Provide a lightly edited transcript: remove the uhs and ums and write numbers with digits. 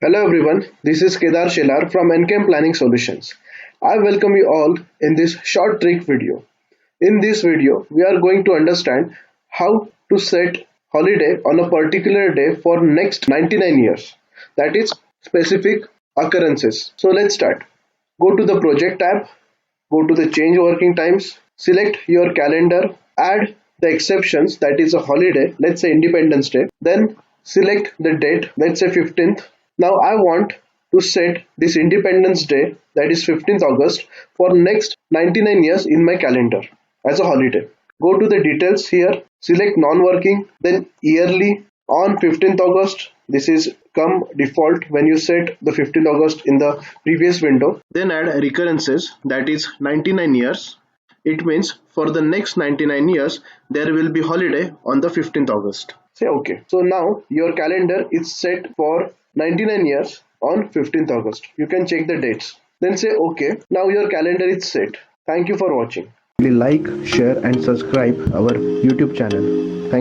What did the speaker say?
Hello everyone, this is Kedar Shelar from 𝐦𝐞𝐠𝐚 Planning Solutions. I welcome you all in this short trick video. In this video, we are going to understand how to set holiday on a particular day for next 99 years. That is specific occurrences. So let's start. Go to the project tab, go to the change working times, select your calendar, add the exceptions, that is a holiday, let's say Independence Day, then select the date, let's say 15th. Now I want to set this Independence Day, that is 15th August, for next 99 years in my calendar as a holiday. Go to the details here, select non-working, then yearly on 15th August. This is come default when you set the 15th August in the previous window. Then add recurrences, that is 99 years. It means for the next 99 years there will be holiday on the 15th August. Say OK. So now your calendar is set for 99 years on 15th August. You can check the dates. Then say OK. Now your calendar is set. Thank you for watching. Please like, share and subscribe our YouTube channel. Thank